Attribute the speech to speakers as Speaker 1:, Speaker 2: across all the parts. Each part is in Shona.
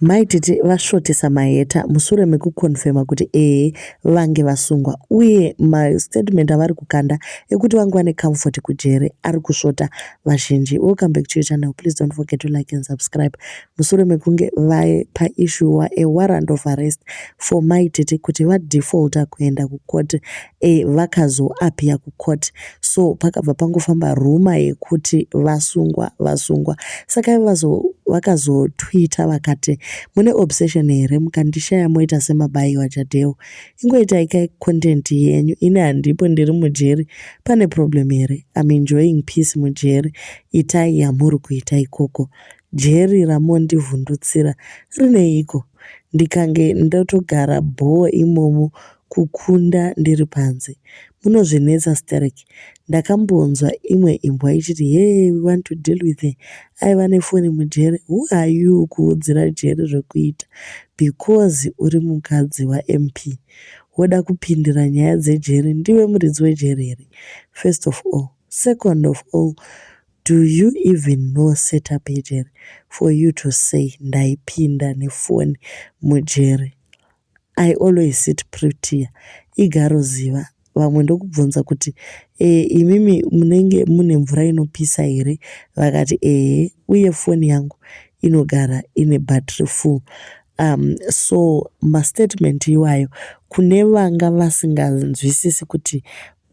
Speaker 1: maititi vasvotesa maheta mushure mekukonfema kuti vange vasungwa uye mastatement avari kukanda ekuti vange vane comfort kujere ari kusvota vazhinji. Welcome back to your channel. Please don't forget to like and subscribe. Mushure mekunge paissuwa a warrant of arrest for maititi kuti vadefaulta kuenda kucourt vakazoapia kucourt, so pakabva pangofamba ruma yekuti vasungwa saka vakazotwita vakati mune obsession here mukandishaya moita semabayiwa chadheo, ingoitai content yenyu ine handipo ndiri mujeri, pane problem here? I'm enjoying peace mujeri, itai yamuri kuita ikoko. Jeri ramondivhundutsira rineiko? Ndikange ndotogara bho imomo kukunda ndiri panze munozvinetsa stereki. Ndakambonzwa imwe imbwa ichiti hey, we want to deal with her. Aiva nefoni mujeri. Who are you kuudzira jeri zvekuita? Because uri mukadzi waMP woda kupindira nyaya dzejeri, ndiwe muridzi wejeri here? First of all. Second of all, do you even know setup yejeri for you to say ndaipinda nefoni mujeri? I always sit prettier. Igaroziva vamwe ndokubvunza kuti imimi munenge mune mvura inopisa here? Vakati uye foni yangu inogara ine battery full. So mastatement iwayo kune vanga vasinganzwisisi kuti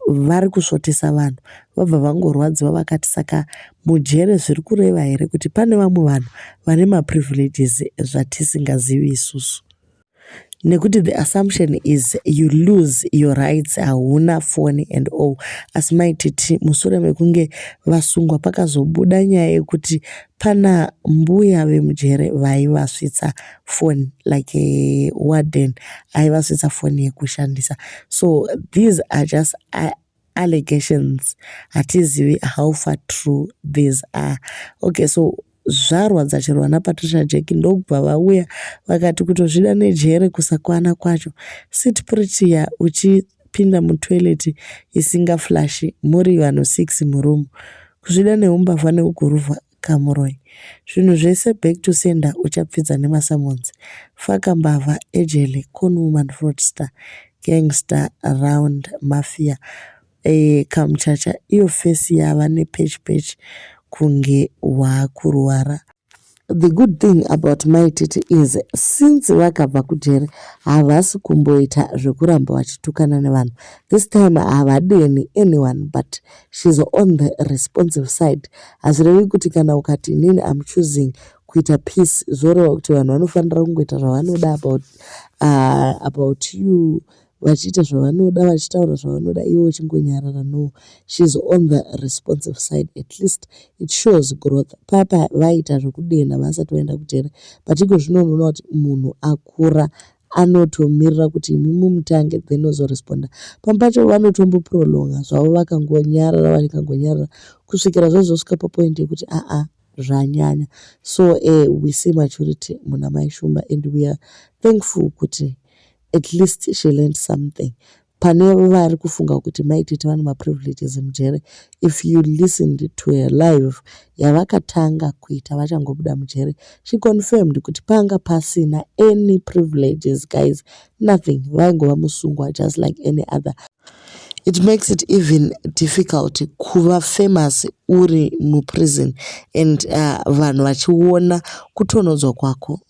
Speaker 1: vari kusvotesa vanhu vabva vangorwadziwa vakati saka mujere zviri kureva here kuti pane vamwe vanhu vane maprivileges zvatisingazivi isusu. Nekuti the assumption is you lose your rights, hauna foni and all. Asi maititi mushure mekunge vasungwa pakazobuda nyaya yekuti pana mbuya vemujere vaivasvitsa foni, like a warden aivasvitsa foni yekushandisa. So these are just allegations. Hatizivi how far true these are. Okay, so zvarwadza chero vana Patricia Jack ndokubva vauya vakati kutozvida nejere kusakwana kwacho. Sit prettier uchipinda mutoilet isingaflashi muri vanhu 6 murumu. Kuzvida neumbavha neuguruvha kamuroi. Zvinhu zvese back to sender uchapfidza nemasamonzi. Faka mbavha ejele conwoman fraudster gangster around mafia kamuchacha iyo face yava nepech kunge waakurwara. The good thing about maititi is since vakabva kujere havasi kumboita zvekuramba vachitukana nevanhu. This time havadeni anyone but she's on the responsive side. Hazvirevi kuti kana ukati inini I'm choosing kuita peace zoreva kuti vanhu vanofanira kungoita zvavanoda about you, vachiita zvavanoda vachitaura zvavanoda ivo uchingonyarara. No, she's on the responsive side. At least it shows growth. Papa vaita zvekudena vasati vaenda kujere, but iko zvinoona kuti munhu akura anotomirira kuti imimu mutange then ozoresponda. Pampacho vanotomboprolonga zvavo vakangonyarara kusvikira zvazosvika papoint yekuti zvanyanya. So we see maturity muna Mai Shumba and we are thankful kuti at least she learned something. Pane vari kufunga kuti maititi vane maprivileges mujere. If you listened to her live yavakatanga kuita vachangobuda mujere, she confirmed kuti panga pasina any privileges guys, nothing. Vaingova musungwa just like any other. It makes it even difficult kuva famous uri muprison and vanhu vachiona kutonodzwa kwako.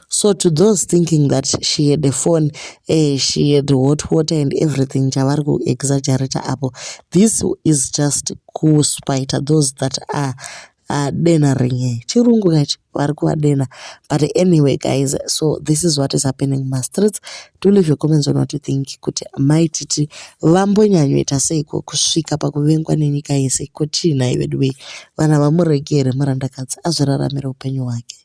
Speaker 1: So to those thinking that she had a phone, she had hot water and everything, chavari ku-exaggerate apo. This is just kuspite those that are denering. Chirungu kachi vari kuvadena. But anyway guys, so this is what is happening in my streets. Do leave your comments on what you think. Kuti maititi vambonyanyoita seiko kusvika pakuvengwa nenyika yese. Kochina ivedwe vana vamuregere murandakadzi azviraramira upenyu hwake.